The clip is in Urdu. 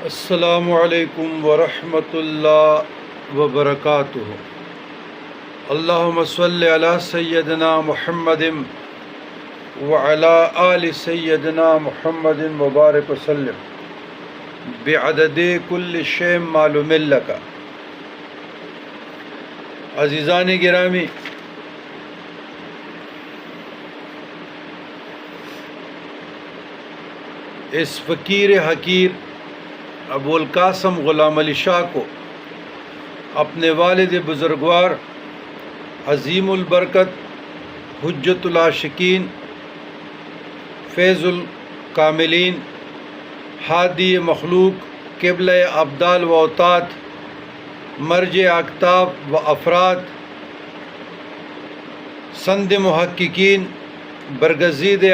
السلام علیکم ورحمۃ اللہ وبرکاتہ۔ اللہم صلی علی سیدنا محمد وعلی آل سیدنا محمد وبارک وسلم بعدد کل شیء معلوم لک۔ عزیزان گرامی، اس فقیر حقیر ابو القاسم غلام علی شاہ کو اپنے والد بزرگوار عظیم البرکت حجت العاشقین فیض الکاملین ہادی مخلوق قبلہ ابدال و اوتاد مرجع اقطاب و افراد سند محققین برگزید